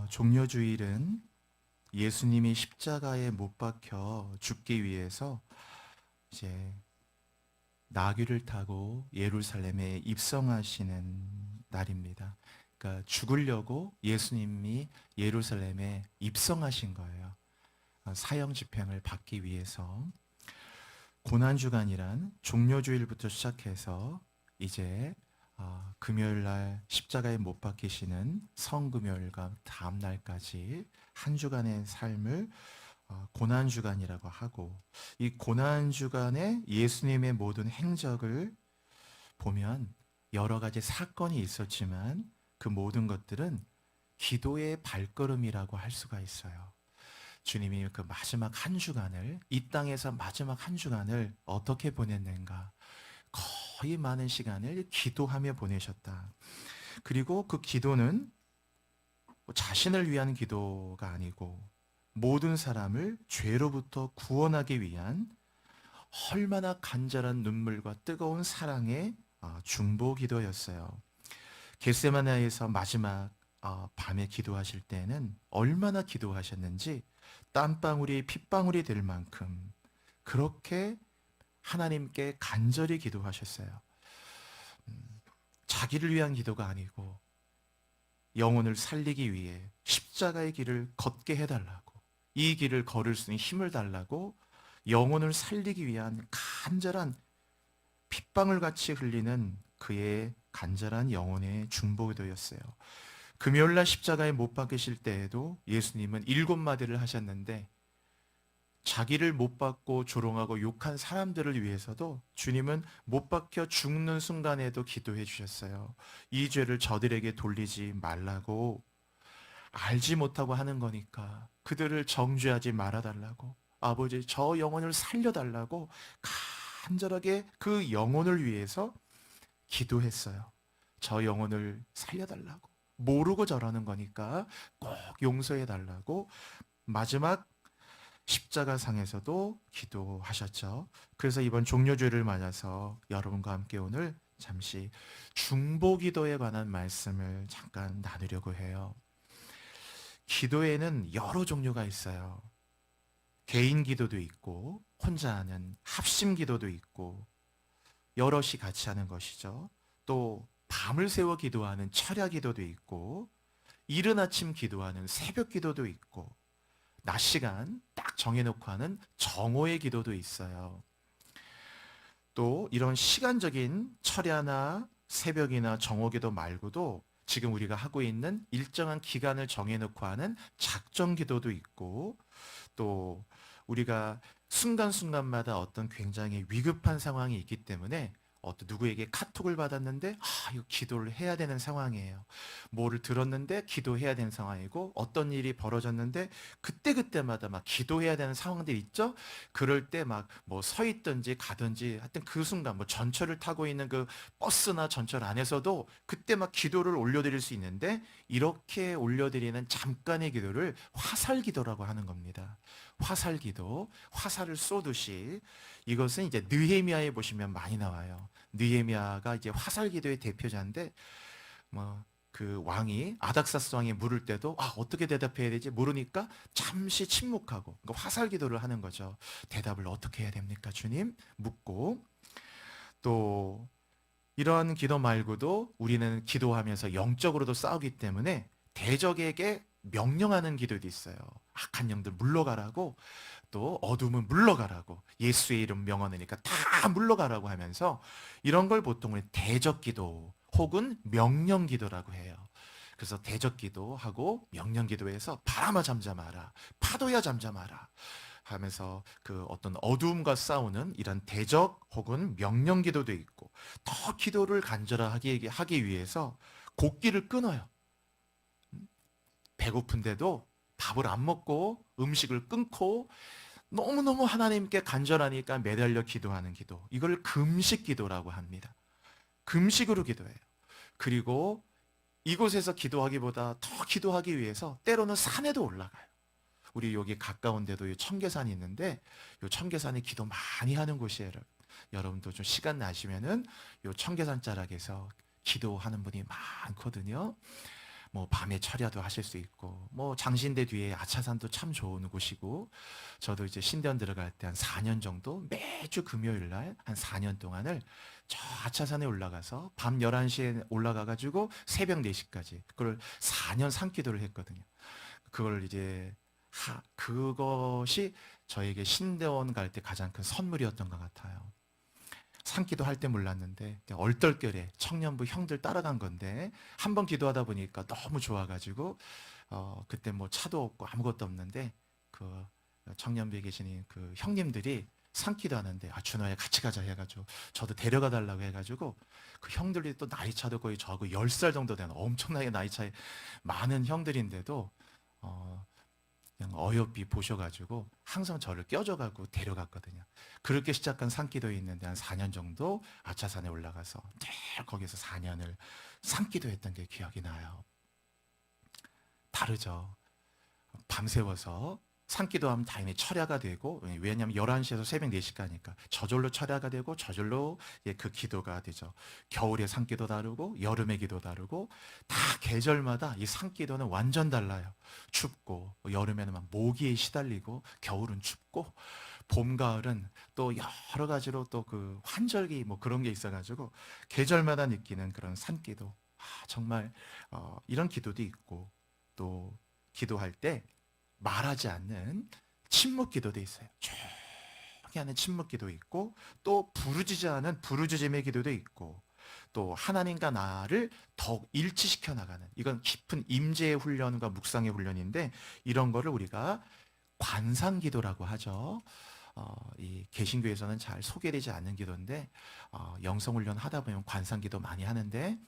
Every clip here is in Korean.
종려주일은 예수님이 십자가에 못 박혀 죽기 위해서 이제 나귀를 타고 예루살렘에 입성하시는 날입니다. 그러니까 죽으려고 예수님이 예루살렘에 입성하신 거예요. 사형 집행을 받기 위해서. 고난주간이란 종려주일부터 시작해서 이제 금요일 날 십자가에 못 박히시는 성금요일과 다음 날까지 한 주간의 삶을 고난주간이라고 하고, 이 고난주간에 예수님의 모든 행적을 보면 여러 가지 사건이 있었지만 그 모든 것들은 기도의 발걸음이라고 할 수가 있어요. 주님이 그 마지막 한 주간을, 이 땅에서 마지막 한 주간을 어떻게 보냈는가? 거의 많은 시간을 기도하며 보내셨다. 그리고 그 기도는 자신을 위한 기도가 아니고 모든 사람을 죄로부터 구원하기 위한 얼마나 간절한 눈물과 뜨거운 사랑의 중보 기도였어요. 겟세마네에서 마지막 밤에 기도하실 때는 얼마나 기도하셨는지 땀방울이 핏방울이 될 만큼 그렇게 하나님께 간절히 기도하셨어요. 자기를 위한 기도가 아니고 영혼을 살리기 위해 십자가의 길을 걷게 해달라고, 이 길을 걸을 수 있는 힘을 달라고 영혼을 살리기 위한 간절한 핏방울 같이 흘리는 그의 간절한 영혼의 중보기도였어요. 금요일날 십자가에 못 박히실 때에도 예수님은 7마디를 하셨는데, 자기를 못 박고 조롱하고 욕한 사람들을 위해서도 주님은 못 박혀 죽는 순간에도 기도해 주셨어요. 이 죄를 저들에게 돌리지 말라고. 알지 못하고 하는 거니까 그들을 정죄하지 말아달라고, 아버지 저 영혼을 살려달라고 간절하게 그 영혼을 위해서 기도했어요. 저 영혼을 살려달라고. 모르고 저러는 거니까 꼭 용서해달라고 마지막 십자가상에서도 기도하셨죠. 그래서 이번 종려주일을 맞아서 여러분과 함께 오늘 잠시 중보기도에 관한 말씀을 잠깐 나누려고 해요. 기도에는 여러 종류가 있어요. 개인 기도도 있고 혼자 하는 합심 기도도 있고 여럿이 같이 하는 것이죠. 또 밤을 새워 기도하는 철야 기도도 있고 이른 아침 기도하는 새벽 기도도 있고 낮 시간 딱 정해놓고 하는 정오의 기도도 있어요. 또 이런 시간적인 철야나 새벽이나 정오 기도 말고도 지금 우리가 하고 있는 일정한 기간을 정해놓고 하는 작정 기도도 있고, 또 우리가 순간순간마다 어떤 굉장히 위급한 상황이 있기 때문에 어떤 누구에게 카톡을 받았는데 이거 기도를 해야 되는 상황이에요. 뭐를 들었는데 기도해야 되는 상황이고, 어떤 일이 벌어졌는데 그때그때마다 막 기도해야 되는 상황들 있죠? 그럴 때 막 뭐 서 있든지 가든지 하여튼 그 순간 뭐 전철을 타고 있는 그 버스나 전철 안에서도 그때 막 기도를 올려드릴 수 있는데, 이렇게 올려드리는 잠깐의 기도를 화살 기도라고 하는 겁니다. 화살 기도, 화살을 쏘듯이. 이것은 이제 느헤미야에 보시면 많이 나와요. 느헤미야가 이제 화살 기도의 대표자인데, 뭐 그 왕이 아닥사스 왕이 물을 때도 어떻게 대답해야 되지 모르니까 잠시 침묵하고, 그러니까 화살 기도를 하는 거죠. 대답을 어떻게 해야 됩니까, 주님? 묻고. 또 이러한 기도 말고도 우리는 기도하면서 영적으로도 싸우기 때문에 대적에게 명령하는 기도도 있어요. 악한 영들 물러가라고, 또 어둠은 물러가라고, 예수의 이름 명하니까 다 물러가라고 하면서, 이런 걸 보통 대적 기도 혹은 명령 기도라고 해요. 그래서 대적 기도하고 명령 기도에서 바람아 잠잠하라, 파도야 잠잠하라 하면서 그 어떤 어두움과 싸우는 이런 대적 혹은 명령 기도도 있고, 더 기도를 간절하게 하기 위해서 곡기를 끊어요. 배고픈데도 밥을 안 먹고 음식을 끊고 너무너무 하나님께 간절하니까 매달려 기도하는 기도. 이걸 금식 기도라고 합니다. 금식으로 기도해요. 그리고 이곳에서 기도하기보다 더 기도하기 위해서 때로는 산에도 올라가요. 우리 여기 가까운 데도 청계산이 있는데, 이 청계산에 기도 많이 하는 곳이에요. 여러분도 좀 시간 나시면은 이 청계산 자락에서 기도하는 분이 많거든요. 뭐 밤에 철야도 하실 수 있고, 뭐 장신대 뒤에 아차산도 참 좋은 곳이고, 저도 이제 신대원 들어갈 때 한 4년 정도 매주 금요일 날 한 4년 동안을 저 아차산에 올라가서 밤 11시에 올라가 가지고 새벽 4시까지 그걸 4년 산기도를 했거든요. 그걸 이제 그것이 저에게 신대원 갈 때 가장 큰 선물이었던 것 같아요. 산기도 할 때 몰랐는데 얼떨결에 청년부 형들 따라간 건데 한 번 기도하다 보니까 너무 좋아가지고 그때 뭐 차도 없고 아무것도 없는데 그 청년부에 계시는 그 형님들이 산기도 하는데 준호야 같이 가자 해가지고 저도 데려가 달라고 해가지고 그 형들이 또 나이 차도 거의 저하고 10살 정도 되는 엄청나게 나이 차이 많은 형들인데도 그냥 어여삐 보셔가지고 항상 저를 껴줘가고 데려갔거든요. 그렇게 시작한 산기도에 있는데 한 4년 정도 아차산에 올라가서 늘 거기서 4년을 산기도 했던 게 기억이 나요. 다르죠. 밤새워서 산기도하면 당연히 철야가 되고, 왜냐하면 11시에서 새벽 4시까지니까 저절로 철야가 되고 저절로 그 기도가 되죠. 겨울에 산기도 다르고 여름의 기도 다르고 다 계절마다 이 산기도는 완전 달라요. 춥고 여름에는 막 모기에 시달리고 겨울은 춥고 봄 가을은 또 여러 가지로 또 그 환절기 뭐 그런 게 있어가지고 계절마다 느끼는 그런 산기도. 정말 이런 기도도 있고, 또 기도할 때 말하지 않는 침묵 기도도 있어요. 조용히 하는 침묵 기도 있고, 또 부르짖지 않은 부르짖음의 기도도 있고, 또 하나님과 나를 더욱 일치시켜 나가는, 이건 깊은 임재의 훈련과 묵상의 훈련인데, 이런 거를 우리가 관상 기도라고 하죠. 이 개신교에서는 잘 소개되지 않는 기도인데, 영성 훈련 하다 보면 관상 기도 많이 하는데,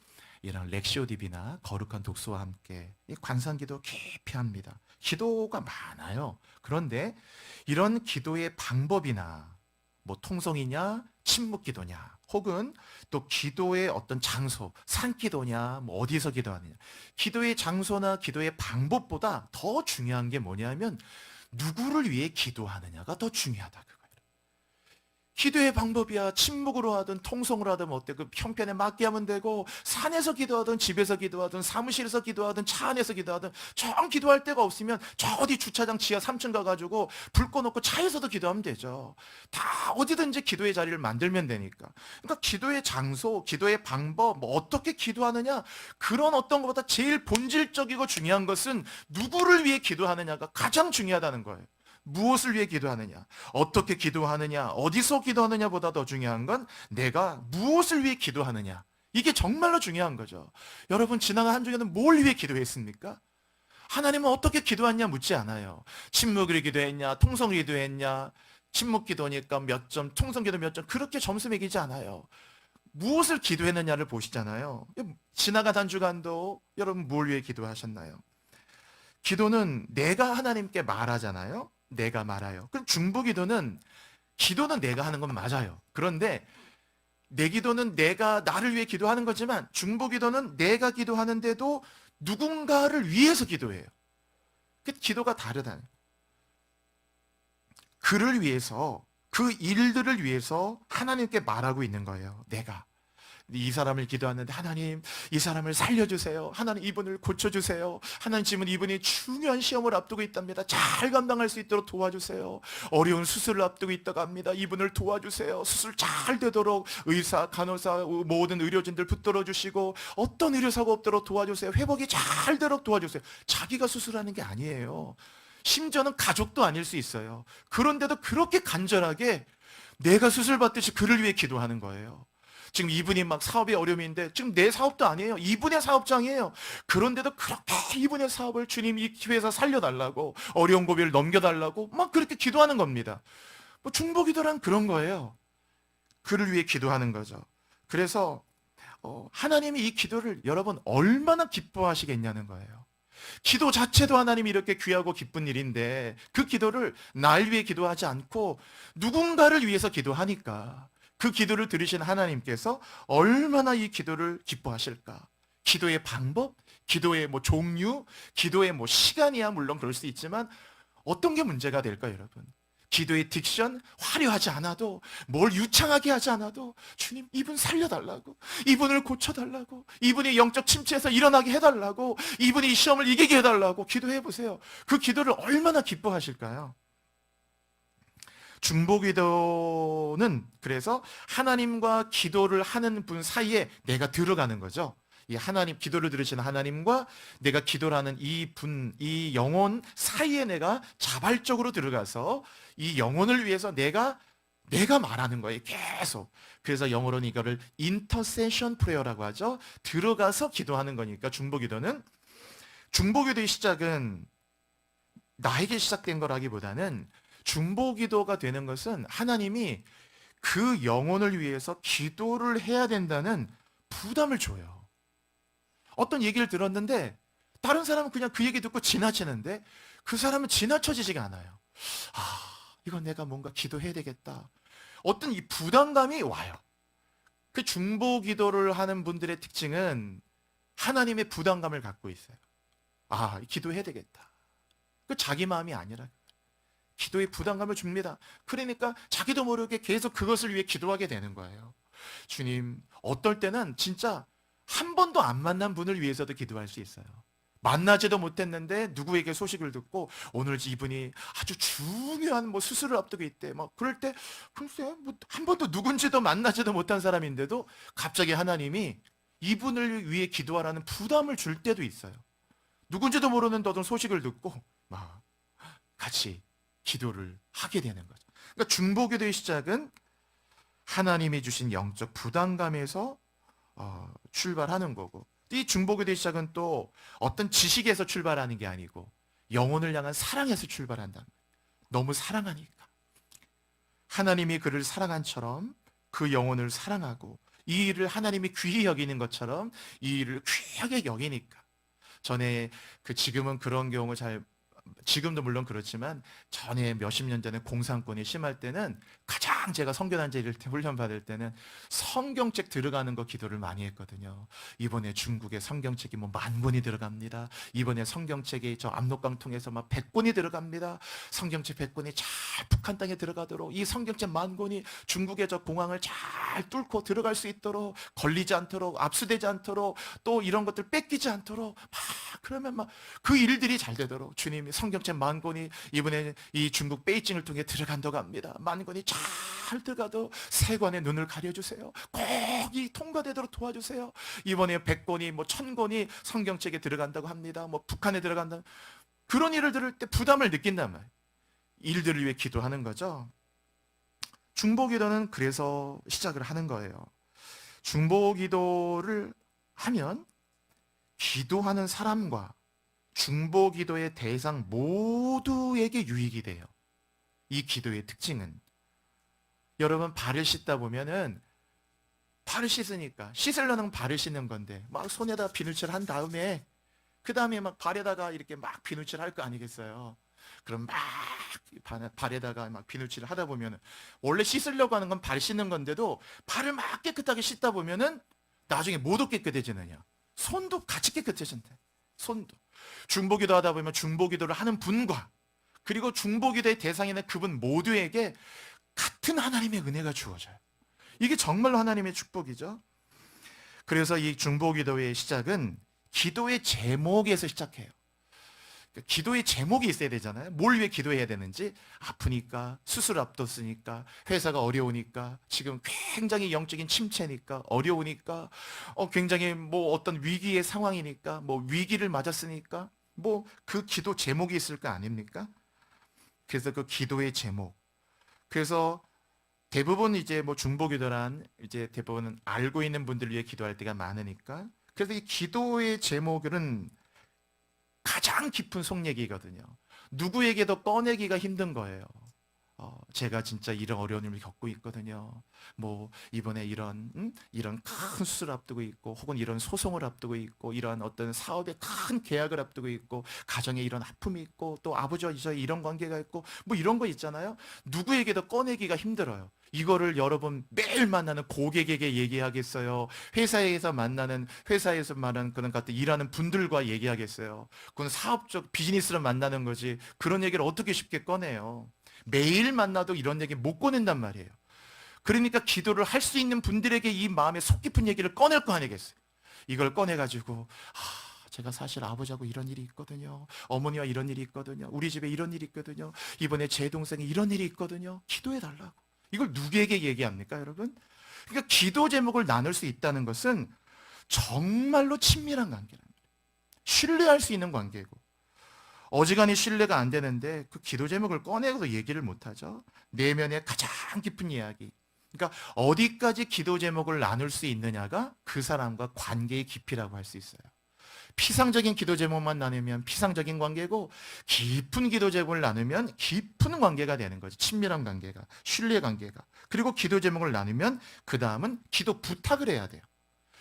이런 렉시오 디비나 거룩한 독서와 함께 이 관상기도 깊이 합니다. 기도가 많아요. 그런데 이런 기도의 방법이나 뭐 통성이냐, 침묵 기도냐, 혹은 또 기도의 어떤 장소, 산기도냐, 뭐 어디서 기도하느냐, 기도의 장소나 기도의 방법보다 더 중요한 게 뭐냐면 누구를 위해 기도하느냐가 더 중요하다. 기도의 방법이야. 침묵으로 하든 통성으로 하든 어때? 그 형편에 맞게 하면 되고, 산에서 기도하든 집에서 기도하든 사무실에서 기도하든 차 안에서 기도하든, 정 기도할 데가 없으면 저 어디 주차장 지하 3층 가가지고 불 꺼놓고 차에서도 기도하면 되죠. 다 어디든지 기도의 자리를 만들면 되니까. 그러니까 기도의 장소, 기도의 방법, 뭐 어떻게 기도하느냐, 그런 어떤 것보다 제일 본질적이고 중요한 것은 누구를 위해 기도하느냐가 가장 중요하다는 거예요. 무엇을 위해 기도하느냐, 어떻게 기도하느냐, 어디서 기도하느냐보다 더 중요한 건 내가 무엇을 위해 기도하느냐. 이게 정말로 중요한 거죠. 여러분, 지나간 한 주에는 뭘 위해 기도했습니까? 하나님은 어떻게 기도했냐 묻지 않아요. 침묵을 기도했냐, 통성을 기도했냐, 침묵 기도니까 몇 점, 통성 기도 몇 점, 그렇게 점수 매기지 않아요. 무엇을 기도했느냐를 보시잖아요. 지나간 한 주간도 여러분 뭘 위해 기도하셨나요? 기도는 내가 하나님께 말하잖아요. 내가 말아요. 그럼 중보기도는, 기도는 내가 하는 건 맞아요. 그런데 내 기도는 내가 나를 위해 기도하는 거지만, 중보기도는 내가 기도하는데도 누군가를 위해서 기도해요. 그 기도가 다르다. 그를 위해서, 그 일들을 위해서 하나님께 말하고 있는 거예요. 내가 이 사람을 기도하는데, 하나님 이 사람을 살려주세요. 하나님 이분을 고쳐주세요. 하나님 지금 이분이 중요한 시험을 앞두고 있답니다. 잘 감당할 수 있도록 도와주세요. 어려운 수술을 앞두고 있다고 합니다. 이분을 도와주세요. 수술 잘 되도록 의사, 간호사, 모든 의료진들 붙들어 주시고 어떤 의료사고 없도록 도와주세요. 회복이 잘 되도록 도와주세요. 자기가 수술하는 게 아니에요. 심지어는 가족도 아닐 수 있어요. 그런데도 그렇게 간절하게 내가 수술 받듯이 그를 위해 기도하는 거예요. 지금 이분이 막 사업에 어려움인데, 지금 내 사업도 아니에요. 이분의 사업장이에요. 그런데도 그렇게 이분의 사업을 주님 이 기회에서 살려달라고, 어려운 고비를 넘겨달라고 막 그렇게 기도하는 겁니다. 뭐 중보기도란 그런 거예요. 그를 위해 기도하는 거죠. 그래서 하나님이 이 기도를 여러분 얼마나 기뻐하시겠냐는 거예요. 기도 자체도 하나님이 이렇게 귀하고 기쁜 일인데, 그 기도를 날 위해 기도하지 않고 누군가를 위해서 기도하니까 그 기도를 들으신 하나님께서 얼마나 이 기도를 기뻐하실까. 기도의 방법, 기도의 뭐 종류, 기도의 뭐 시간이야 물론 그럴 수 있지만 어떤 게 문제가 될까요, 여러분? 기도의 딕션 화려하지 않아도, 뭘 유창하게 하지 않아도, 주님 이분 살려달라고, 이분을 고쳐달라고, 이분이 영적 침체에서 일어나게 해달라고, 이분이 이 시험을 이기게 해달라고 기도해 보세요. 그 기도를 얼마나 기뻐하실까요? 중보기도는 그래서 하나님과 기도를 하는 분 사이에 내가 들어가는 거죠. 이 하나님, 기도를 들으시는 하나님과 내가 기도를 하는 이 분, 이 영혼 사이에 내가 자발적으로 들어가서 이 영혼을 위해서 내가 말하는 거예요. 계속. 그래서 영어로는 이거를 인터세션 프레어라고 하죠. 들어가서 기도하는 거니까 중보기도의 시작은 나에게 시작된 거라기보다는, 중보기도가 되는 것은 하나님이 그 영혼을 위해서 기도를 해야 된다는 부담을 줘요. 어떤 얘기를 들었는데 다른 사람은 그냥 그 얘기 듣고 지나치는데 그 사람은 지나쳐지지가 않아요. 이건 내가 뭔가 기도해야 되겠다. 어떤 이 부담감이 와요. 그 중보기도를 하는 분들의 특징은 하나님의 부담감을 갖고 있어요. 기도해야 되겠다. 그 자기 마음이 아니라 기도에 부담감을 줍니다. 그러니까 자기도 모르게 계속 그것을 위해 기도하게 되는 거예요. 주님, 어떨 때는 진짜 한 번도 안 만난 분을 위해서도 기도할 수 있어요. 만나지도 못했는데 누구에게 소식을 듣고 오늘 이분이 아주 중요한 수술을 앞두고 있대. 그럴 때 글쎄 한 번도 누군지도 만나지도 못한 사람인데도 갑자기 하나님이 이분을 위해 기도하라는 부담을 줄 때도 있어요. 누군지도 모르는 어떤 소식을 듣고 막 같이 기도를 하게 되는 거죠. 그러니까 중보기도의 시작은 하나님이 주신 영적 부담감에서 출발하는 거고, 이 중보기도의 시작은 또 어떤 지식에서 출발하는 게 아니고 영혼을 향한 사랑에서 출발한다는 거예요. 너무 사랑하니까 하나님이 그를 사랑한처럼 그 영혼을 사랑하고, 이 일을 하나님이 귀히 여기는 것처럼 이 일을 귀하게 여기니까. 전에 지금은 그런 경우 지금도 물론 그렇지만 전에 몇십 년 전에 공산권이 심할 때는 가장 제가 선교단체를 훈련받을 때는 성경책 들어가는 거 기도를 많이 했거든요. 이번에 중국에 성경책이 10,000권이 들어갑니다. 이번에 성경책이 저 압록강 통해서 100권이 들어갑니다. 성경책 100권이 잘 북한 땅에 들어가도록, 이 성경책 10,000권이 중국의 저 공항을 잘 뚫고 들어갈 수 있도록, 걸리지 않도록, 압수되지 않도록, 또 이런 것들 뺏기지 않도록 그러면 그 일들이 잘 되도록 주님이 성경책 10,000권이 이번에 이 중국 베이징을 통해 들어간다고 합니다. 10,000권이 잘 들어가도 세관의 눈을 가려주세요. 꼭 이 통과되도록 도와주세요. 이번에 100권이 1,000권이 성경책에 들어간다고 합니다. 북한에 들어간다. 그런 일을 들을 때 부담을 느낀단 말이에요. 일들을 위해 기도하는 거죠. 중보기도는 그래서 시작을 하는 거예요. 중보기도를 하면 기도하는 사람과 중보기도의 대상 모두에게 유익이 돼요. 이 기도의 특징은, 여러분 발을 씻다 보면은 발을 씻으니까 씻으려는 발을 씻는 건데 손에다 비누칠 한 다음에 그 다음에 발에다가 이렇게 비누칠 할 거 아니겠어요? 그럼 발에다가 비누칠을 하다 보면은 원래 씻으려고 하는 건 발 씻는 건데도 발을 깨끗하게 씻다 보면은 나중에 모두 깨끗해지느냐? 손도 같이 깨끗해진대. 손도. 중보기도 하다 보면 중보기도를 하는 분과 그리고 중보기도의 대상이 있는 그분 모두에게 같은 하나님의 은혜가 주어져요. 이게 정말로 하나님의 축복이죠. 그래서 이 중보기도의 시작은 기도의 제목에서 시작해요. 기도의 제목이 있어야 되잖아요. 뭘 위해 기도해야 되는지. 아프니까, 수술 앞뒀으니까, 회사가 어려우니까, 지금 굉장히 영적인 침체니까, 어려우니까, 굉장히 어떤 위기의 상황이니까, 위기를 맞았으니까, 그 기도 제목이 있을 거 아닙니까? 그래서 그 기도의 제목. 그래서 대부분 이제 중보기도란 이제 대부분 알고 있는 분들 위해 기도할 때가 많으니까, 그래서 이 기도의 제목은 가장 깊은 속 얘기거든요. 누구에게도 꺼내기가 힘든 거예요. 제가 진짜 이런 어려움을 겪고 있거든요. 이번에 이런 큰 수술 앞두고 있고, 혹은 이런 소송을 앞두고 있고, 이런 어떤 사업의 큰 계약을 앞두고 있고, 가정에 이런 아픔이 있고, 또 아버지와 저희 이런 관계가 있고, 이런 거 있잖아요. 누구에게도 꺼내기가 힘들어요. 이거를 여러분 매일 만나는 고객에게 얘기하겠어요? 회사에서 만나는 그런 같은 일하는 분들과 얘기하겠어요? 그건 사업적 비즈니스로 만나는 거지. 그런 얘기를 어떻게 쉽게 꺼내요? 매일 만나도 이런 얘기 못 꺼낸단 말이에요. 그러니까 기도를 할 수 있는 분들에게 이 마음의 속 깊은 얘기를 꺼낼 거 아니겠어요. 이걸 꺼내가지고 제가 사실 아버지하고 이런 일이 있거든요. 어머니와 이런 일이 있거든요. 우리 집에 이런 일이 있거든요. 이번에 제 동생이 이런 일이 있거든요. 기도해달라고. 이걸 누구에게 얘기합니까, 여러분? 그러니까 기도 제목을 나눌 수 있다는 것은 정말로 친밀한 관계랍니다. 신뢰할 수 있는 관계고, 어지간히 신뢰가 안 되는데 그 기도 제목을 꺼내서 얘기를 못하죠. 내면의 가장 깊은 이야기. 그러니까 어디까지 기도 제목을 나눌 수 있느냐가 그 사람과 관계의 깊이라고 할 수 있어요. 피상적인 기도 제목만 나누면 피상적인 관계고, 깊은 기도 제목을 나누면 깊은 관계가 되는 거죠. 친밀한 관계가, 신뢰 관계가. 그리고 기도 제목을 나누면 그 다음은 기도 부탁을 해야 돼요.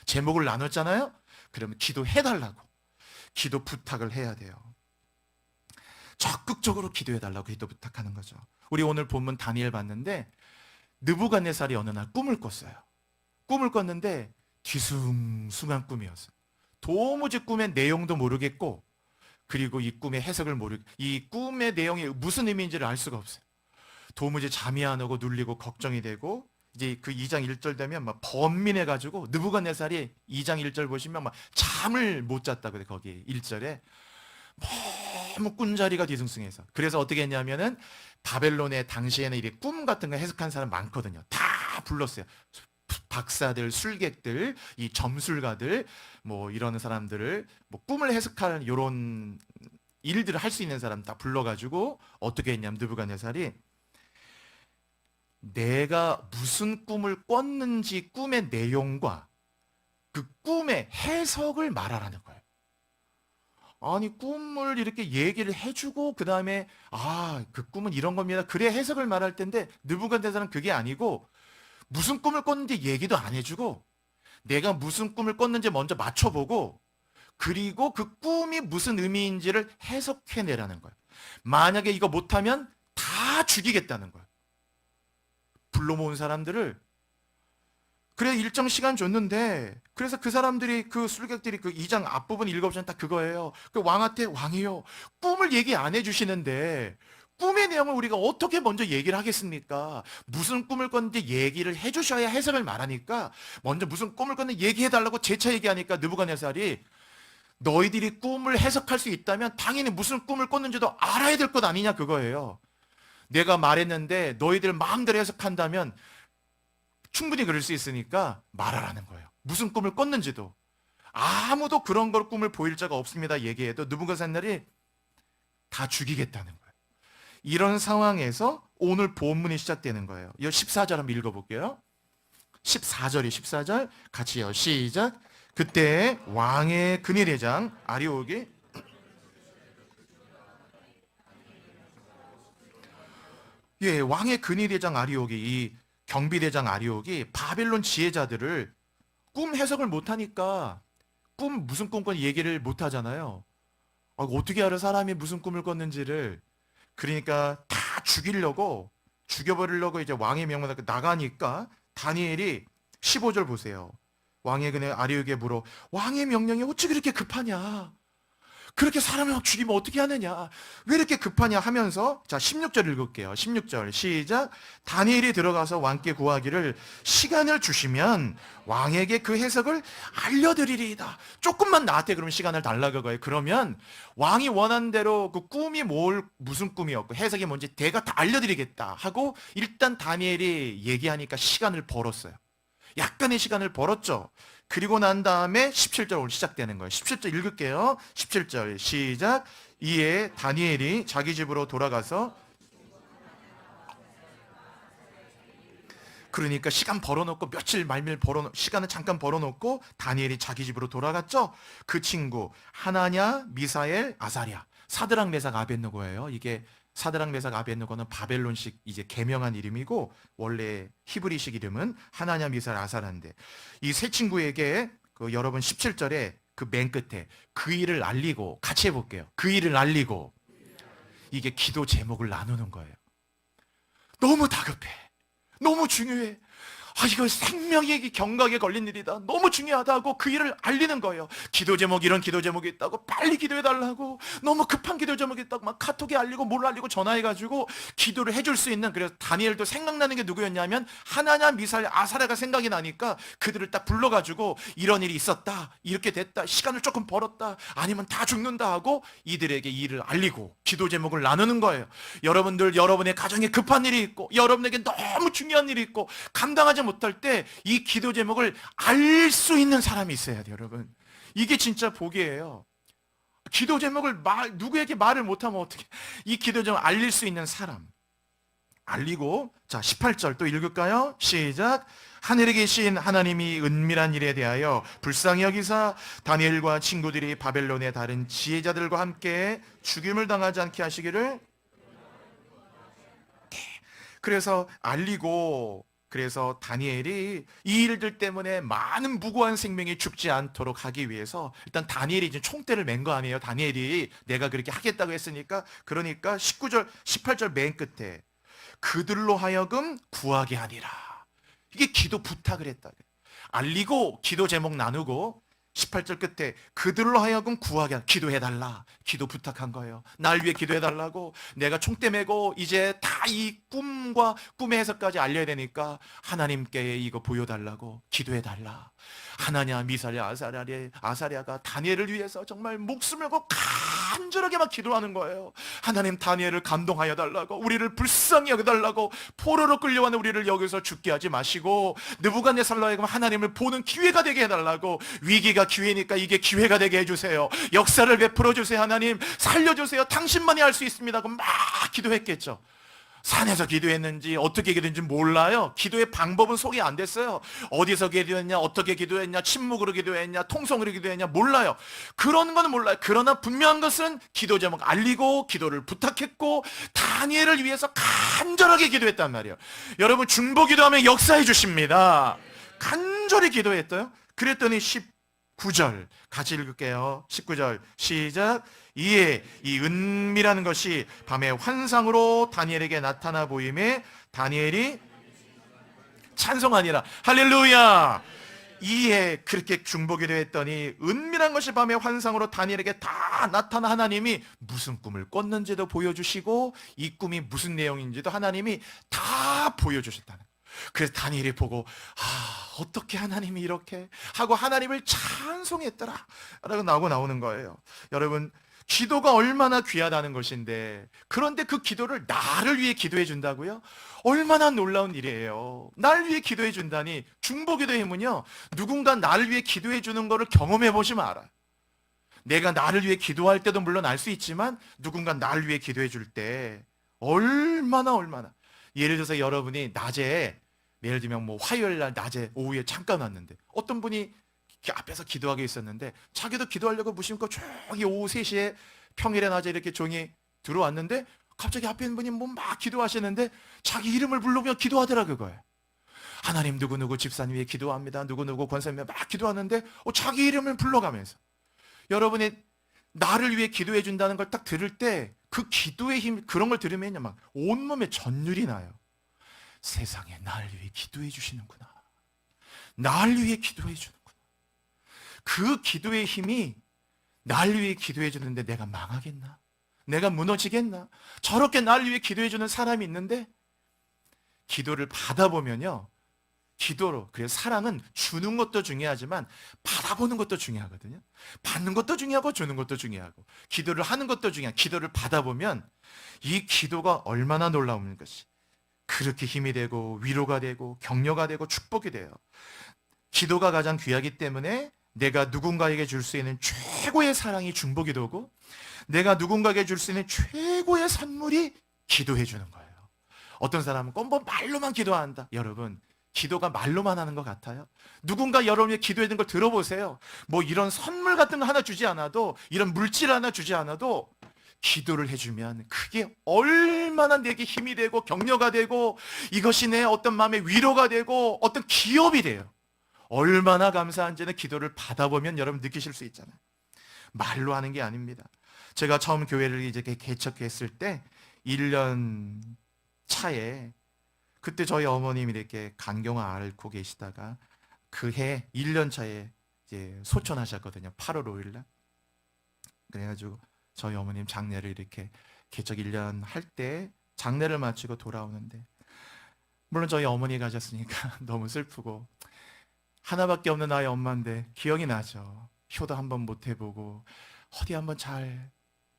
제목을 나눴잖아요. 그러면 기도해달라고, 기도 부탁을 해야 돼요. 적극적으로 기도해달라고 기도 부탁하는 거죠. 우리 오늘 본문 다니엘 봤는데 느부갓네살이 어느 날 꿈을 꿨어요. 꿈을 꿨는데 뒤숭숭한 꿈이었어요. 도무지 꿈의 내용도 모르겠고, 그리고 이 꿈의 해석을 이 꿈의 내용이 무슨 의미인지를 알 수가 없어요. 도무지 잠이 안 오고 눌리고 걱정이 되고, 이제 그 2장 1절 되면 막 번민해가지고, 느부갓네살이 2장 1절 보시면 막 잠을 못 잤다 그래. 거기 1절에 너무 꾼자리가 뒤숭숭해서. 그래서 어떻게 했냐면은 바벨론의 당시에는 이게 꿈 같은 거 해석한 사람 많거든요. 다 불렀어요. 박사들, 술객들, 이 점술가들, 뭐 이런 사람들을, 뭐 꿈을 해석하는 이런 일들을 할 수 있는 사람 다 불러가지고 어떻게 했냐면 느부갓네살이 내가 무슨 꿈을 꿨는지 꿈의 내용과 그 꿈의 해석을 말하라는 거예요. 아니, 꿈을 이렇게 얘기를 해주고 그 다음에 그 꿈은 이런 겁니다. 그래 해석을 말할 텐데 느부갓네살은 그게 아니고 무슨 꿈을 꿨는지 얘기도 안 해주고, 내가 무슨 꿈을 꿨는지 먼저 맞춰보고, 그리고 그 꿈이 무슨 의미인지를 해석해내라는 거예요. 만약에 이거 못하면 다 죽이겠다는 거예요. 불러 모은 사람들을. 그래 일정 시간 줬는데, 그래서 그 사람들이, 그 술객들이 그 2장 앞부분 읽어보면 딱 그거예요. 그 왕한테, 왕이요, 꿈을 얘기 안 해주시는데 꿈의 내용을 우리가 어떻게 먼저 얘기를 하겠습니까? 무슨 꿈을 꿨는지 얘기를 해주셔야 해석을 말하니까 먼저 무슨 꿈을 꿨는지 얘기해달라고 재차 얘기하니까 느부갓네살이 너희들이 꿈을 해석할 수 있다면 당연히 무슨 꿈을 꿨는지도 알아야 될 것 아니냐 그거예요. 내가 말했는데 너희들 마음대로 해석한다면 충분히 그럴 수 있으니까 말하라는 거예요. 무슨 꿈을 꿨는지도. 아무도 그런 걸 꿈을 보일 자가 없습니다 얘기해도 느부갓네살이 다 죽이겠다는 거예요. 이런 상황에서 오늘 본문이 시작되는 거예요. 이 14절 한번 읽어볼게요. 14절 같이요. 시작. 그때 왕의 근위대장 아리옥이 왕의 근위대장 아리옥이, 이 경비대장 아리옥이 바벨론 지혜자들을 꿈 해석을 못하니까 꿈 무슨 꿈 꿨는지 얘기를 못하잖아요. 어떻게 알아 사람이 무슨 꿈을 꿨는지를. 그러니까 다 죽여버리려고 이제 왕의 명령을 나가니까 다니엘이 15절 보세요. 왕의 그네 아리옥에 물어, 왕의 명령이 어찌 그렇게 급하냐? 그렇게 사람을 막 죽이면 어떻게 하느냐? 왜 이렇게 급하냐 하면서, 자 16절 읽을게요. 16절 시작. 다니엘이 들어가서 왕께 구하기를 시간을 주시면 왕에게 그 해석을 알려드리리이다. 조금만 나한테 그러면 시간을 달라 그거예요. 그러면 왕이 원하는 대로 그 꿈이 무슨 꿈이었고 해석이 뭔지 내가 다 알려드리겠다 하고 일단 다니엘이 얘기하니까 시간을 벌었어요. 약간의 시간을 벌었죠. 그리고 난 다음에 17절 오늘 시작되는 거예요. 17절 읽을게요. 17절 시작. 이에 다니엘이 자기 집으로 돌아가서, 그러니까 시간 벌어놓고 며칠 말밀 시간을 잠깐 벌어놓고 다니엘이 자기 집으로 돌아갔죠. 그 친구 하나냐, 미사엘, 아사랴, 사드락, 메삭, 아벳느고예요. 이게 사드락, 메삭, 아벳느고는 바벨론식 이제 개명한 이름이고 원래 히브리식 이름은 하나냐, 미사엘, 아사랴인데 이 세 친구에게 여러분 17절에 그 맨 끝에 그 일을 알리고, 같이 해볼게요. 그 일을 알리고, 이게 기도 제목을 나누는 거예요. 너무 다급해. 너무 중요해. 이거 생명의 경각에 걸린 일이다. 너무 중요하다고 그 일을 알리는 거예요. 기도 제목, 이런 기도 제목이 있다고 빨리 기도해달라고, 너무 급한 기도 제목이 있다고 막 카톡에 알리고 뭘 알리고 전화해가지고 기도를 해줄 수 있는. 그래서 다니엘도 생각나는 게 누구였냐면 하나냐, 미사엘, 아사랴가 생각이 나니까 그들을 딱 불러가지고 이런 일이 있었다, 이렇게 됐다, 시간을 조금 벌었다, 아니면 다 죽는다 하고 이들에게 이 일을 알리고 기도 제목을 나누는 거예요. 여러분들, 여러분의 가정에 급한 일이 있고 여러분에게 너무 중요한 일이 있고 감당하지 못할 때 이 기도 제목을 알 수 있는 사람이 있어야 돼요, 여러분. 이게 진짜 복이에요. 기도 제목을 누구에게 말을 못하면 어떻게, 이 기도 제목을 알릴 수 있는 사람 알리고. 자, 18절 또 읽을까요? 시작. 하늘에 계신 하나님이 은밀한 일에 대하여 불쌍히 여기사 다니엘과 친구들이 바벨론의 다른 지혜자들과 함께 죽임을 당하지 않게 하시기를. 그래서 알리고, 그래서 다니엘이 이 일들 때문에 많은 무고한 생명이 죽지 않도록 하기 위해서 일단 다니엘이 이제 총대를 맨 거 아니에요. 다니엘이 내가 그렇게 하겠다고 했으니까. 그러니까 19절, 18절 맨 끝에 그들로 하여금 구하게 하니라. 이게 기도 부탁을 했다. 알리고 기도 제목 나누고 18절 끝에 그들로 하여금 구하게, 기도해달라, 기도 부탁한 거예요. 날 위해 기도해달라고. 내가 총대 메고 이제 다 이 꿈과 꿈의 해석까지 알려야 되니까 하나님께 이거 보여달라고 기도해달라. 하나냐, 미사랴, 아사랴가 다니엘을 위해서 정말 목숨을 걸고 간절하게 막 기도하는 거예요. 하나님, 다니엘을 감동하여 달라고, 우리를 불쌍히 여겨달라고, 포로로 끌려가는 우리를 여기서 죽게 하지 마시고 느부갓네살로 하여금 하나님을 보는 기회가 되게 해달라고. 위기가 기회니까 이게 기회가 되게 해주세요. 역사를 베풀어 주세요. 하나님 살려주세요. 당신만이 할 수 있습니다 하고 막 기도했겠죠. 산에서 기도했는지 어떻게 기도했는지 몰라요. 기도의 방법은 소개 안 됐어요. 어디서 기도했냐, 어떻게 기도했냐, 침묵으로 기도했냐, 통성으로 기도했냐 몰라요. 그런 건 몰라요. 그러나 분명한 것은 기도 제목 알리고 기도를 부탁했고 다니엘을 위해서 간절하게 기도했단 말이에요. 여러분, 중보 기도하면 역사해 주십니다. 간절히 기도했어요. 그랬더니 19절 같이 읽을게요. 19절 시작. 이에 이 은밀한 것이 밤의 환상으로 다니엘에게 나타나 보임에 다니엘이 찬송하니라. 할렐루야. 이에 그렇게 중보기도 했더니 은밀한 것이 밤의 환상으로 다니엘에게 다 나타나 하나님이 무슨 꿈을 꿨는지도 보여주시고 이 꿈이 무슨 내용인지도 하나님이 다 보여주셨다는 거예요. 그래서 다니엘이 보고 어떻게 하나님이 이렇게 하고 하나님을 찬송했더라 라고 나오는 거예요. 여러분, 기도가 얼마나 귀하다는 것인데, 그런데 그 기도를 나를 위해 기도해 준다고요? 얼마나 놀라운 일이에요. 날 위해 기도해 준다니. 중보기도의 힘은요, 누군가 나를 위해 기도해 주는 거를 경험해 보시면 알아요. 내가 나를 위해 기도할 때도 물론 알 수 있지만 누군가 나를 위해 기도해 줄 때 얼마나 예를 들어서 여러분이 낮에, 예를 들면 뭐 화요일 날 낮에 오후에 잠깐 왔는데 어떤 분이 앞에서 기도하고 있었는데 자기도 기도하려고 무심코 저기 오후 3시에 평일에 낮에 이렇게 종이 들어왔는데 갑자기 앞에 있는 분이 뭐 막 기도하시는데 자기 이름을 부르며 기도하더라 그거예요. 하나님 누구누구 집사님 위해 기도합니다. 누구누구 권사님 위해 막 기도하는데 자기 이름을 불러가면서. 여러분이 나를 위해 기도해 준다는 걸 딱 들을 때 그 기도의 힘, 그런 걸 들으면 막 온몸에 전율이 나요. 세상에 나를 위해 기도해 주시는구나. 나를 위해 기도해 주는구나. 그 기도의 힘이 나를 위해 기도해 주는데 내가 망하겠나? 내가 무너지겠나? 저렇게 나를 위해 기도해 주는 사람이 있는데 기도를 받아보면요. 기도로, 그래서 사랑은 주는 것도 중요하지만 받아보는 것도 중요하거든요. 받는 것도 중요하고 주는 것도 중요하고 기도를 하는 것도 중요하고 기도를 받아보면 이 기도가 얼마나 놀라운 것이 그렇게 힘이 되고 위로가 되고 격려가 되고 축복이 돼요. 기도가 가장 귀하기 때문에 내가 누군가에게 줄 수 있는 최고의 사랑이 중보기도고 내가 누군가에게 줄 수 있는 최고의 선물이 기도해 주는 거예요. 어떤 사람은 뭐 말로만 기도한다. 여러분, 기도가 말로만 하는 것 같아요? 누군가 여러분이 기도해 준 걸 들어보세요. 뭐 이런 선물 같은 거 하나 주지 않아도, 이런 물질 하나 주지 않아도 기도를 해주면 그게 얼마나 내게 힘이 되고 격려가 되고 이것이 내 어떤 마음의 위로가 되고 어떤 기업이 돼요. 얼마나 감사한지는 기도를 받아보면 여러분 느끼실 수 있잖아요. 말로 하는 게 아닙니다. 제가 처음 교회를 이제 개척했을 때 1년 차에 그때 저희 어머님이 이렇게 간경화 앓고 계시다가 그 해 1년 차에 이제 소천하셨거든요. 8월 5일 날. 그래가지고 저희 어머님 장례를 이렇게 개척 1년 할 때 장례를 마치고 돌아오는데, 물론 저희 어머니 가셨으니까 너무 슬프고, 하나밖에 없는 나의 엄마인데 기억이 나죠. 효도 한번 못 해보고 어디 한번 잘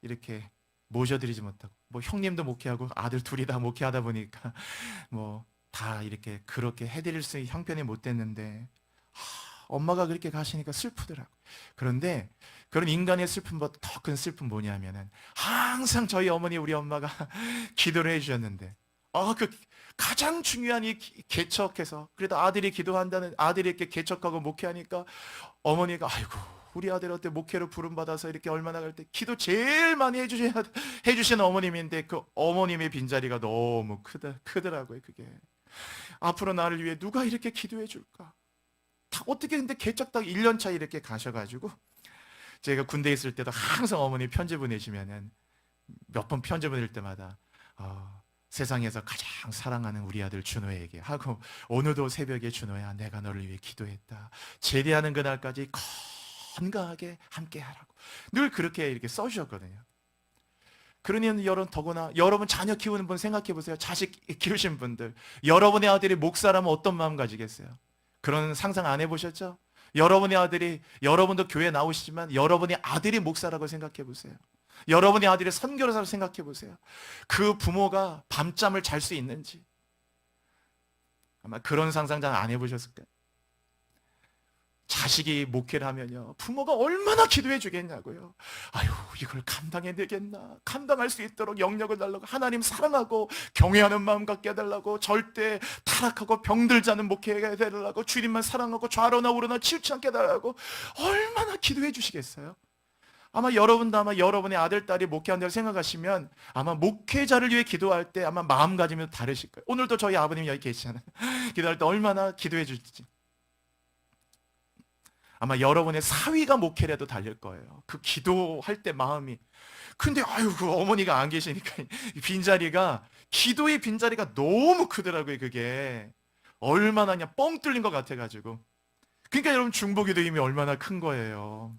이렇게 모셔드리지 못하고, 뭐 형님도 목회하고 아들 둘이 다 목회하다 보니까 뭐 다 이렇게 그렇게 해드릴 수 있는 형편이 못 됐는데, 엄마가 그렇게 가시니까 슬프더라고. 그런데 그런 인간의 슬픔보다 더 큰 슬픔 뭐냐면은, 항상 저희 어머니, 우리 엄마가 기도를 해주셨는데, 그 가장 중요한 이 개척해서, 그래도 아들이 기도한다는, 아들이 이렇게 개척하고 목회하니까 어머니가 아이고 우리 아들한테 목회로 부름받아서 이렇게 얼마나 갈 때 기도 제일 많이 해주시는 어머님인데, 그 어머님의 빈자리가 너무 크더라고요. 그게 앞으로 나를 위해 누가 이렇게 기도해 줄까? 다 어떻게, 근데 개척 딱 1년 차 이렇게 가셔가지고, 제가 군대에 있을 때도 항상 어머니 편지 보내시면은 몇 번 편지 보낼 때마다 세상에서 가장 사랑하는 우리 아들 준호에게 하고, 오늘도 새벽에 준호야 내가 너를 위해 기도했다. 제대하는 그날까지 건강하게 함께 하라고 늘 그렇게 이렇게 써주셨거든요. 그러니 더구나 여러분 자녀 키우는 분 생각해 보세요. 자식 키우신 분들, 여러분의 아들이 목사라면 어떤 마음 가지겠어요? 그런 상상 안 해보셨죠? 여러분의 아들이, 여러분도 교회 나오시지만 여러분의 아들이 목사라고 생각해 보세요. 여러분의 아들이 선교사라고 생각해 보세요. 그 부모가 밤잠을 잘 수 있는지, 아마 그런 상상 잘 안 해보셨을까요? 자식이 목회를 하면요, 부모가 얼마나 기도해 주겠냐고요. 아유, 이걸 감당해 되겠나? 감당할 수 있도록 영역을 달라고, 하나님 사랑하고 경외하는 마음 갖게 해달라고, 절대 타락하고 병들지 않은 목회가 해달라고, 주님만 사랑하고 좌로나 우로나 치우치 않게 해달라고 얼마나 기도해 주시겠어요? 아마 여러분도 아마 여러분의 아들, 딸이 목회한다고 생각하시면 아마 목회자를 위해 기도할 때 아마 마음가짐이 다르실 거예요. 오늘도 저희 아버님이 여기 계시잖아요. 기도할 때 얼마나 기도해 줄지. 아마 여러분의 사위가 목회라도 달릴 거예요. 그 기도할 때 마음이. 근데 아유, 그 어머니가 안 계시니까 빈자리가, 기도의 빈자리가 너무 크더라고요. 그게 얼마나 그냥 뻥 뚫린 것 같아가지고. 그러니까 여러분, 중보기도 힘이 얼마나 큰 거예요.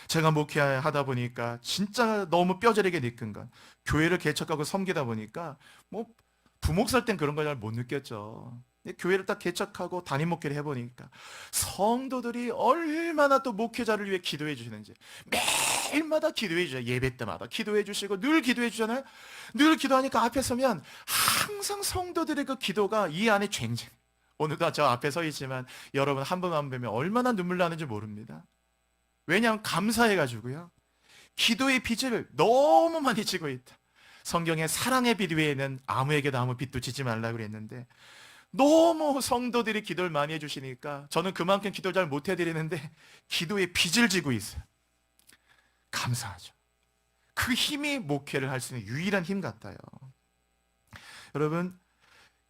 제가 목회하다 보니까 진짜 너무 뼈저리게 느낀 건, 교회를 개척하고 섬기다 보니까 뭐 부목살 땐 그런 걸 잘 못 느꼈죠. 교회를 딱 개척하고 담임 목회를 해보니까 성도들이 얼마나 또 목회자를 위해 기도해 주시는지, 매일마다 기도해 주죠. 예배 때마다 기도해 주시고 늘 기도해 주잖아요. 늘 기도하니까 앞에 서면 항상 성도들의 그 기도가 이 안에 쟁쟁. 오늘도 저 앞에 서 있지만 여러분 한 번만 뵈면 얼마나 눈물 나는지 모릅니다. 왜냐하면 감사해가지고요. 기도의 빚을 너무 많이 지고 있다. 성경에 사랑의 빚 외에는 아무에게도 아무 빚도 지지 말라고 그랬는데, 너무 성도들이 기도를 많이 해주시니까 저는 그만큼 기도를 잘 못 해드리는데 기도의 빚을 지고 있어요. 감사하죠. 그 힘이 목회를 할 수 있는 유일한 힘 같아요. 여러분,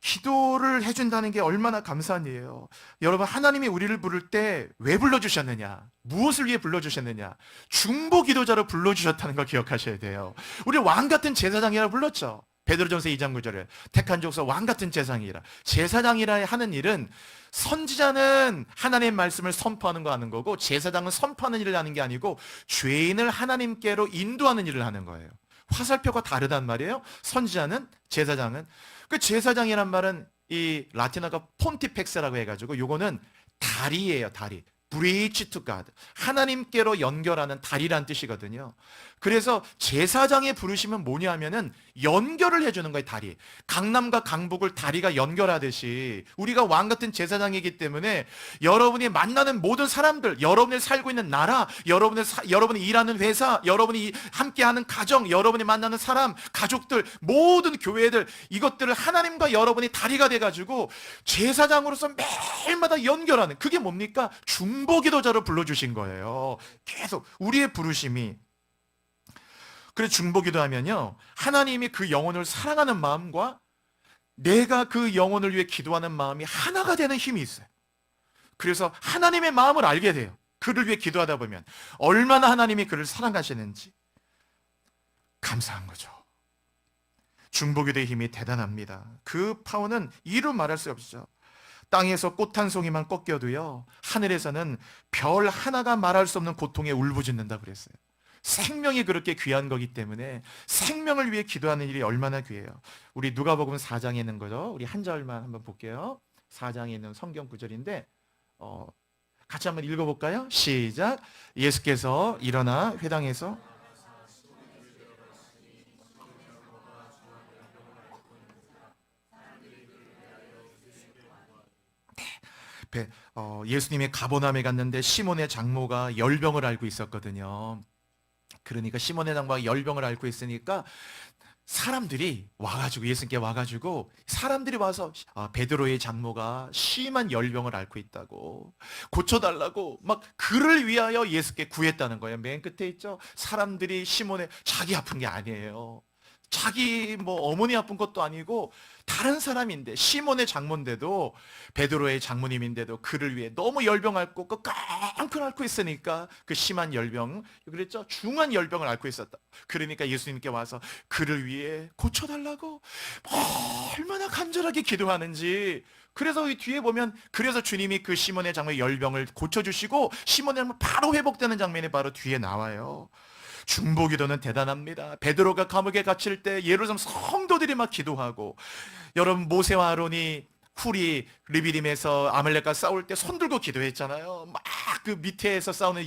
기도를 해준다는 게 얼마나 감사한 일이에요. 여러분, 하나님이 우리를 부를 때 왜 불러주셨느냐? 무엇을 위해 불러주셨느냐? 중보 기도자로 불러주셨다는 걸 기억하셔야 돼요. 우리 왕같은 제사장이라고 불렀죠. 베드로전서 2장 9절에 택한 족속 왕같은 제사장이라. 제사장이라 하는 일은, 선지자는 하나님의 말씀을 선포하는 거 하는 거고, 제사장은 선포하는 일을 하는 게 아니고 죄인을 하나님께로 인도하는 일을 하는 거예요. 화살표가 다르단 말이에요. 선지자는, 제사장은. 그 제사장이란 말은 이 라틴어가 폰티펙스라고 해가지고, 요거는 다리예요. 다리. Bridge to God. 하나님께로 연결하는 다리란 뜻이거든요. 그래서 제사장의 부르심은 뭐냐 하면은 연결을 해주는 거예요. 다리. 강남과 강북을 다리가 연결하듯이 우리가 왕 같은 제사장이기 때문에 여러분이 만나는 모든 사람들, 여러분이 살고 있는 나라, 여러분이 일하는 회사, 여러분이 함께하는 가정, 여러분이 만나는 사람, 가족들, 모든 교회들, 이것들을 하나님과 여러분이 다리가 돼가지고 제사장으로서 매일마다 연결하는, 그게 뭡니까? 중보기도자로 불러주신 거예요. 계속 우리의 부르심이. 그래서 중보기도 하면요, 하나님이 그 영혼을 사랑하는 마음과 내가 그 영혼을 위해 기도하는 마음이 하나가 되는 힘이 있어요. 그래서 하나님의 마음을 알게 돼요. 그를 위해 기도하다 보면 얼마나 하나님이 그를 사랑하시는지 감사한 거죠. 중보기도의 힘이 대단합니다. 그 파워는 이루 말할 수 없죠. 땅에서 꽃 한 송이만 꺾여도요, 하늘에서는 별 하나가 말할 수 없는 고통에 울부짖는다 그랬어요. 생명이 그렇게 귀한 거기 때문에 생명을 위해 기도하는 일이 얼마나 귀해요. 우리 누가복음 4장에 있는 거죠. 우리 한 절만 한번 볼게요. 4장에 있는 성경 구절인데 같이 한번 읽어볼까요? 시작. 예수께서 일어나 회당에서 예수님이 가버나움에 갔는데 시몬의 장모가 열병을 앓고 있었거든요. 그러니까 시몬의 장모가 열병을 앓고 있으니까 사람들이 와가지고 예수님께 와가지고 사람들이 와서 베드로의 장모가 심한 열병을 앓고 있다고 고쳐달라고 막 그를 위하여 예수께 구했다는 거예요. 맨 끝에 있죠. 사람들이 시몬의 자기 아픈 게 아니에요. 자기 뭐 어머니 아픈 것도 아니고 다른 사람인데 시몬의 장모인데도 베드로의 장모님인데도 그를 위해 너무 열병 앓고 깡큰 앓고 있으니까 그 심한 열병 그랬죠. 중한 열병을 앓고 있었다. 그러니까 예수님께 와서 그를 위해 고쳐달라고 얼마나 간절하게 기도하는지. 그래서 이 뒤에 보면 그래서 주님이 그 시몬의 장모의 열병을 고쳐주시고 시몬의 장모 바로 회복되는 장면이 바로 뒤에 나와요. 중보기도는 대단합니다. 베드로가 감옥에 갇힐 때 예루살렘 성도들이 막 기도하고, 여러분 모세와 아론이 훌이 르비딤에서 아말렉과 싸울 때 손들고 기도했잖아요. 막 그 밑에서 싸우는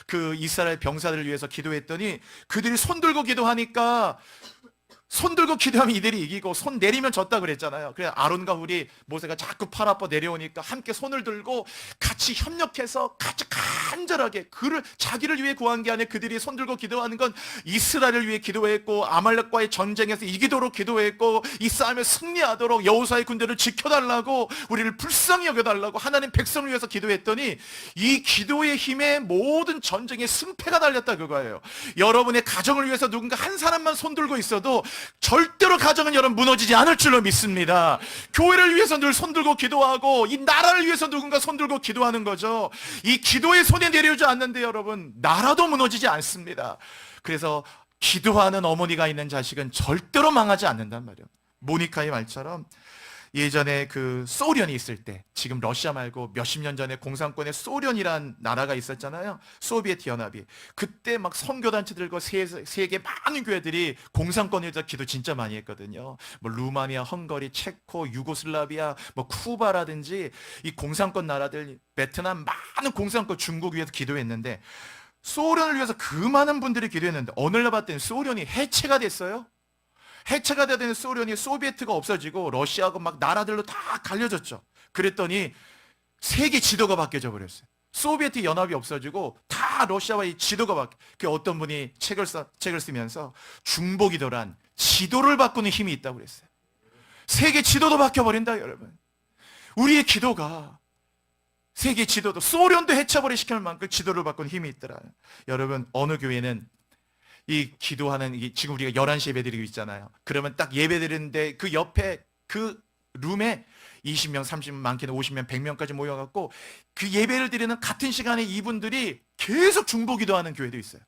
그 이스라엘 병사들을 위해서 기도했더니 그들이 손들고 기도하니까 손들고 기도하면 이들이 이기고 손 내리면 졌다 그랬잖아요. 그래서 아론과 훌이 모세가 자꾸 팔 아파 내려오니까 함께 손을 들고 같이 협력해서 같이 간절하게 자기를 위해 구한 게 아니라 그들이 손들고 기도하는 건 이스라엘을 위해 기도했고 아말렉과의 전쟁에서 이기도록 기도했고 이 싸움에 승리하도록 여호수아의 군대를 지켜달라고 우리를 불쌍히 여겨달라고 하나님 백성을 위해서 기도했더니 이 기도의 힘에 모든 전쟁의 승패가 달렸다 그거예요. 여러분의 가정을 위해서 누군가 한 사람만 손들고 있어도 절대로 가정은 여러분 무너지지 않을 줄로 믿습니다. 교회를 위해서 늘 손들고 기도하고 이 나라를 위해서 누군가 손들고 기도하는 거죠. 이 기도의 손이 내려오지 않는데 여러분 나라도 무너지지 않습니다. 그래서 기도하는 어머니가 있는 자식은 절대로 망하지 않는단 말이에요. 모니카의 말처럼 예전에 그 소련이 있을 때, 지금 러시아 말고 몇십 년 전에 공산권에 소련이란 나라가 있었잖아요. 소비에트 연합이. 그때 막 선교단체들과 세계 많은 교회들이 공산권에 대해서 기도 진짜 많이 했거든요. 뭐 루마니아, 헝가리, 체코, 유고슬라비아, 뭐 쿠바라든지 이 공산권 나라들, 베트남 많은 공산권 중국 위해서 기도했는데 소련을 위해서 그 많은 분들이 기도했는데 어느 날 봤더니 소련이 해체가 됐어요. 해체가 되는 소련이 소비에트가 없어지고 러시아하고 막 나라들로 다 갈려졌죠. 그랬더니 세계 지도가 바뀌어져 버렸어요. 소비에트 연합이 없어지고 다 러시아와의 지도가 바뀌어. 그 어떤 분이 책을 쓰면서 중보기도란 지도를 바꾸는 힘이 있다고 그랬어요. 세계 지도도 바뀌어버린다 여러분. 우리의 기도가 세계 지도도 소련도 해체버리 시킬 만큼 지도를 바꾸는 힘이 있더라. 여러분 어느 교회는 이 기도하는 지금 우리가 11시 예배 드리고 있잖아요. 그러면 딱 예배 드리는데 그 옆에 그 룸에 20명, 30명, 많게는 50명, 100명까지 모여갖고 그 예배를 드리는 같은 시간에 이분들이 계속 중보 기도하는 교회도 있어요.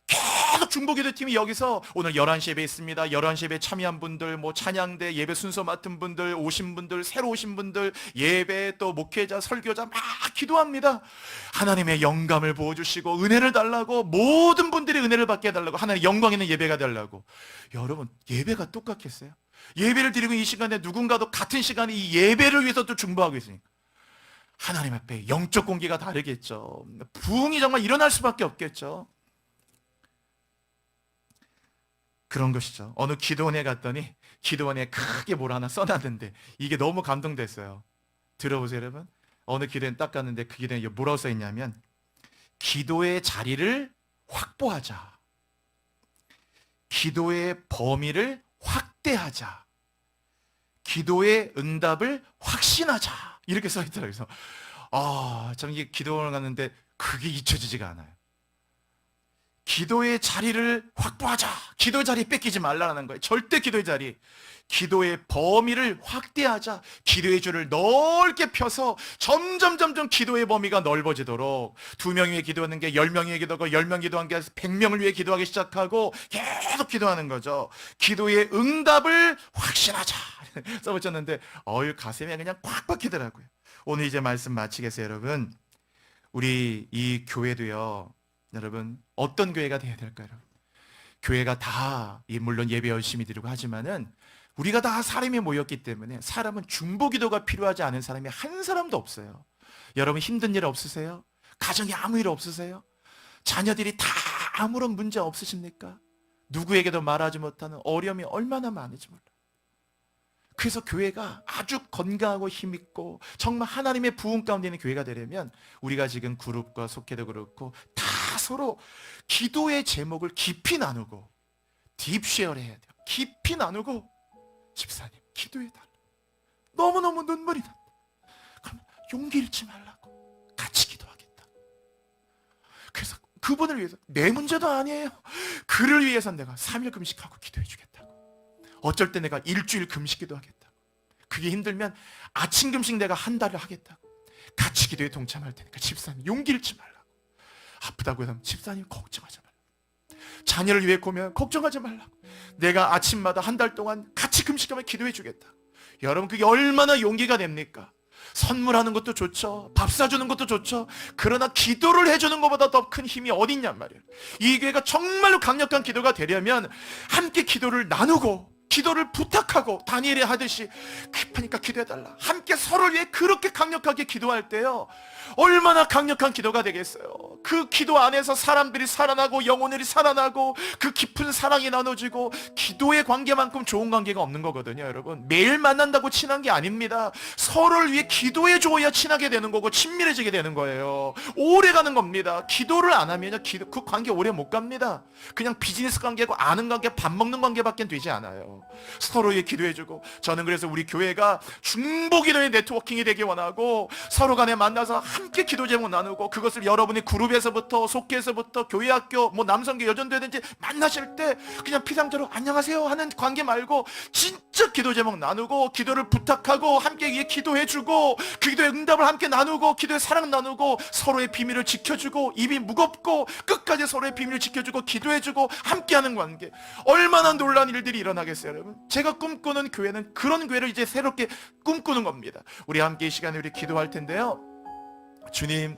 계속 중보기도 팀이 여기서 오늘 11시 예배 있습니다. 11시 예배 참여한 분들, 뭐 찬양대 예배 순서 맡은 분들, 오신 분들, 새로 오신 분들, 예배 또 목회자, 설교자 막 기도합니다. 하나님의 영감을 부어주시고 은혜를 달라고, 모든 분들이 은혜를 받게 해달라고, 하나님의 영광 있는 예배가 달라고. 여러분 예배가 똑같겠어요? 예배를 드리고 이 시간에 누군가도 같은 시간에 이 예배를 위해서 또 중보하고 있으니까 하나님 앞에 영적 공기가 다르겠죠. 부흥이 정말 일어날 수밖에 없겠죠. 그런 것이죠. 어느 기도원에 갔더니 기도원에 크게 뭘 하나 써놨는데 이게 너무 감동됐어요. 들어보세요 여러분. 어느 기도원 딱 갔는데 그 기도원에 뭐라고 써있냐면 기도의 자리를 확보하자, 기도의 범위를 확대하자, 기도의 응답을 확신하자, 이렇게 써있더라고요. 그래서 참 이게 기도원을 갔는데 그게 잊혀지지가 않아요. 기도의 자리를 확보하자. 기도의 자리 뺏기지 말라는 거예요. 절대 기도의 자리. 기도의 범위를 확대하자. 기도의 줄을 넓게 펴서 점점 기도의 범위가 넓어지도록 2명 위해 기도하는 게 10명 위해 기도하고 10명 기도한 게 100명을 위해 기도하기 시작하고 계속 기도하는 거죠. 기도의 응답을 확신하자 써붙였는데 가슴에 그냥 꽉 박히더라고요. 오늘 이제 말씀 마치겠어요. 여러분, 우리 이 교회도요, 여러분 어떤 교회가 돼야 될까요? 교회가 다 물론 예배 열심히 드리고 하지만은 우리가 다 사람이 모였기 때문에 사람은 중보기도가 필요하지 않은 사람이 한 사람도 없어요. 여러분 힘든 일 없으세요? 가정에 아무 일 없으세요? 자녀들이 다 아무런 문제 없으십니까? 누구에게도 말하지 못하는 어려움이 얼마나 많은지 몰라요. 그래서 교회가 아주 건강하고 힘있고 정말 하나님의 부흥 가운데 있는 교회가 되려면 우리가 지금 그룹과 속회도 그렇고 다 서로 기도의 제목을 깊이 나누고 딥쉐어를 해야 돼요. 깊이 나누고 집사님 기도해달라. 너무너무 눈물이 난다. 그럼 용기 잃지 말라고 같이 기도하겠다. 그래서 그분을 위해서 내 문제도 아니에요. 그를 위해서 내가 3일 금식하고 기도해 주겠다고. 어쩔 때 내가 일주일 금식기도 하겠다고. 그게 힘들면 아침 금식 내가 한 달을 하겠다고. 같이 기도에 동참할 테니까 집사님 용기 잃지 말라고. 아프다고 하면 집사님 걱정하지 말라고. 자녀를 위해 고면 걱정하지 말라고. 내가 아침마다 한 달 동안 같이 금식하며 기도해 주겠다. 여러분 그게 얼마나 용기가 됩니까? 선물하는 것도 좋죠. 밥 사주는 것도 좋죠. 그러나 기도를 해주는 것보다 더 큰 힘이 어딨냔 말이에요. 이 교회가 정말로 강력한 기도가 되려면 함께 기도를 나누고 기도를 부탁하고 다니엘이 하듯이 급하니까 기도해달라. 함께 서로를 위해 그렇게 강력하게 기도할 때요, 얼마나 강력한 기도가 되겠어요. 그 기도 안에서 사람들이 살아나고 영혼들이 살아나고 그 깊은 사랑이 나눠지고 기도의 관계만큼 좋은 관계가 없는 거거든요. 여러분 매일 만난다고 친한 게 아닙니다. 서로를 위해 기도해 줘야 친하게 되는 거고 친밀해지게 되는 거예요. 오래 가는 겁니다. 기도를 안 하면요 그 관계 오래 못 갑니다. 그냥 비즈니스 관계고 아는 관계, 밥 먹는 관계밖에 되지 않아요. 서로에게 기도해주고, 저는 그래서 우리 교회가 중보기도의 네트워킹이 되기 원하고 서로 간에 만나서 함께 기도 제목 나누고 그것을 여러분이 그룹에서부터 속계에서부터 교회 학교 남성교 여전도든지 만나실 때 그냥 피상적으로 안녕하세요 하는 관계 말고 진짜 기도 제목 나누고 기도를 부탁하고 함께 위해 기도해주고 그 기도의 응답을 함께 나누고 기도의 사랑 나누고 서로의 비밀을 지켜주고 입이 무겁고 끝까지 서로의 비밀을 지켜주고 기도해주고 함께하는 관계, 얼마나 놀라운 일들이 일어나겠어요. 여러분 제가 꿈꾸는 교회는 그런 교회를 이제 새롭게 꿈꾸는 겁니다. 우리 함께 이 시간에 우리 기도할 텐데요, 주님,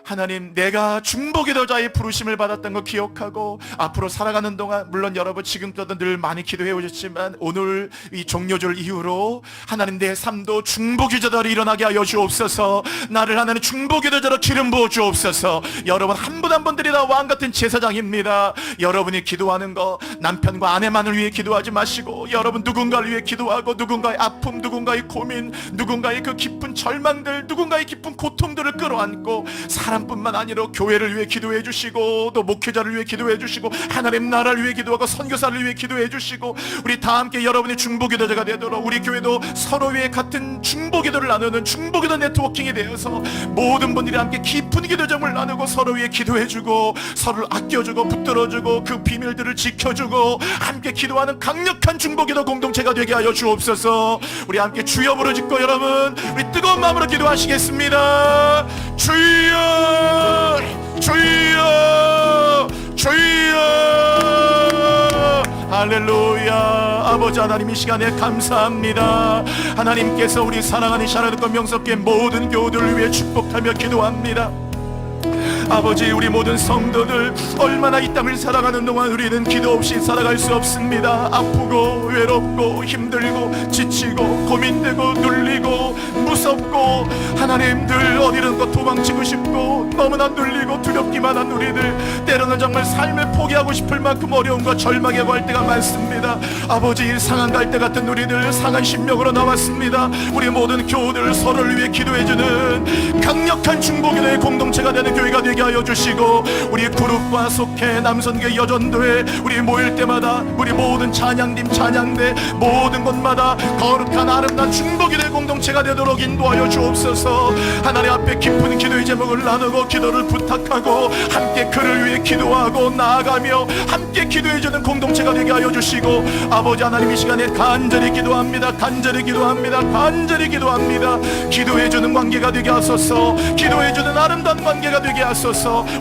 하나님, 내가 중보기도자의 부르심을 받았던 거 기억하고 앞으로 살아가는 동안 물론 여러분 지금까지도 늘 많이 기도해 오셨지만 오늘 이 종료절 이후로 하나님 내 삶도 중보기도자로 일어나게 하여 주옵소서. 나를 하나님 중보기도자로 기름 부어 주옵소서. 여러분 한 분 한 분들이 다 왕같은 제사장입니다. 여러분이 기도하는 거 남편과 아내만을 위해 기도하지 마시고 여러분 누군가를 위해 기도하고 누군가의 아픔, 누군가의 고민, 누군가의 그 깊은 절망들, 누군가의 깊은 고통들을 끌어안고 사람뿐만 아니라 교회를 위해 기도해 주시고 또 목회자를 위해 기도해 주시고 하나님 나라를 위해 기도하고 선교사를 위해 기도해 주시고 우리 다 함께 여러분의 중보기도자가 되도록 우리 교회도 서로 위해 같은 중보기도를 나누는 중보기도 네트워킹이 되어서 모든 분들이 함께 깊은 기도점을 나누고 서로 위해 기도해 주고 서로를 아껴주고 붙들어주고 그 비밀들을 지켜주고 함께 기도하는 강력한 중보기도 공동체가 되게 하여 주옵소서. 우리 함께 주여 부르짖고 여러분 우리 뜨거운 마음으로 기도하시겠습니다. 주여, 주여, 주여. 할렐루야. 아버지 하나님 이 시간에 감사합니다. 하나님께서 우리 사랑하는 샤라드과 명석계 모든 교우들을 위해 축복하며 기도합니다. 아버지 우리 모든 성도들 얼마나 이 땅을 살아가는 동안 우리는 기도 없이 살아갈 수 없습니다. 아프고 외롭고 힘들고 지치고 고민되고 눌리고 무섭고 하나님 늘 어디론가 도망치고 싶고 너무나 눌리고 두렵기만 한 우리들, 때로는 정말 삶을 포기하고 싶을 만큼 어려움과 절망에 갈 때가 많습니다. 아버지 상한 갈 때 같은 우리들 상한 심령으로 나왔습니다. 우리 모든 교우들 서로를 위해 기도해주는 강력한 중보기도의 공동체가 되는 교회가 되게 되게 하여 주시고, 우리 그룹과 속해 남선교 여전도회 우리 모일 때마다 우리 모든 찬양팀 찬양대 모든 곳마다 거룩한 아름다운 중복이 될 공동체가 되도록 인도하여 주옵소서. 하나님 앞에 깊은 기도의 제목을 나누고 기도를 부탁하고 함께 그를 위해 기도하고 나아가며 함께 기도해주는 공동체가 되게 하여 주시고, 아버지 하나님 이 시간에 간절히 기도합니다. 간절히 기도합니다. 간절히 기도합니다. 기도해주는 관계가 되게 하소서. 기도해주는 아름다운 관계가 되게 하소서.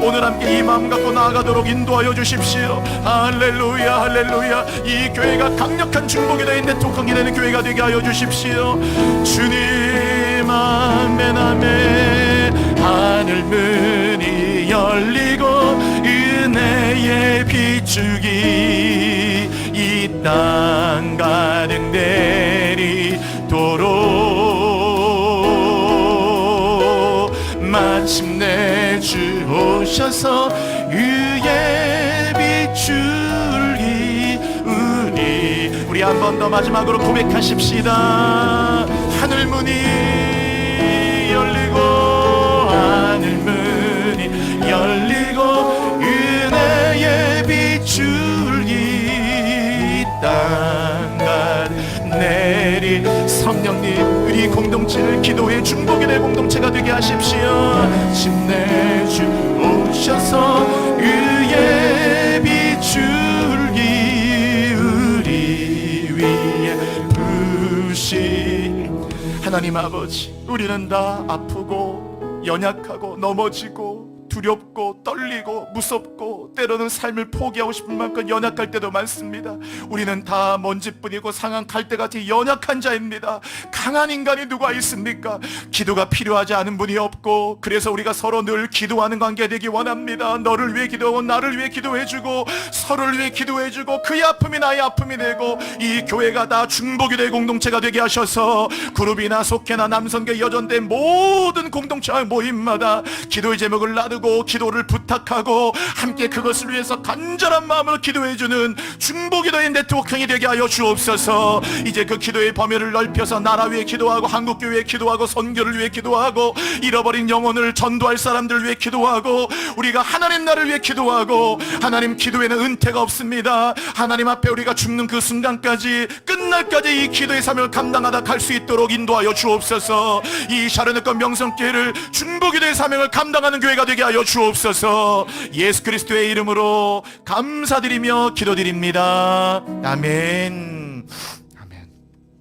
오늘 함께 이 마음 갖고 나아가도록 인도하여 주십시오. 할렐루야 할렐루야. 이 교회가 강력한 중복이 되는 네트워크가 되는 교회가 되게 하여 주십시오. 주님 아멘 아멘. 하늘 문이 열리고 은혜의 비추기 이 땅 가득 내리도록 마침내 주 오셔서 의의 비추기 우리 한 번 더 마지막으로 고백하십시다. 하늘 문이 열리고 하늘 문이 열리고 은혜의 비출기 땅가 내리 성령님 우리 공동체를 기도의 중복이 될 공동체가 되게 하십시오. 침내 주 오셔서 의의 비출기 우리 위에 부시 하나님 아버지, 우리는 다 아프고 연약하고 넘어지고 두렵고 떨리고 무섭고 때로는 삶을 포기하고 싶은 만큼 연약할 때도 많습니다. 우리는 다 먼지뿐이고 상한 갈대같이 연약한 자입니다. 강한 인간이 누가 있습니까? 기도가 필요하지 않은 분이 없고, 그래서 우리가 서로 늘 기도하는 관계 되기 원합니다. 너를 위해 기도하고 나를 위해 기도해주고 서로를 위해 기도해주고 그의 아픔이 나의 아픔이 되고 이 교회가 다 중복이 될 공동체가 되게 하셔서 그룹이나 속회나 남성계 여전대 모든 공동체와 모임마다 기도의 제목을 나누고 기도를 부탁하고 함께 그것을 위해서 간절한 마음으로 기도해주는 중보기도의 네트워킹이 되게 하여 주옵소서. 이제 그 기도의 범위를 넓혀서 나라 위해 기도하고 한국교회 위해 기도하고 선교를 위해 기도하고 잃어버린 영혼을 전도할 사람들을 위해 기도하고 우리가 하나님 나라를 위해 기도하고, 하나님 기도에는 은퇴가 없습니다. 하나님 앞에 우리가 죽는 그 순간까지 끝날까지 이 기도의 삶을 감당하다 갈 수 있도록 인도하여 주옵소서. 이 샤르네권 명성교회를 중보기도의 사명을 감당하는 교회가 되게 하여 주옵소서. 예수 그리스도의 이름으로 감사드리며 기도드립니다. 아멘.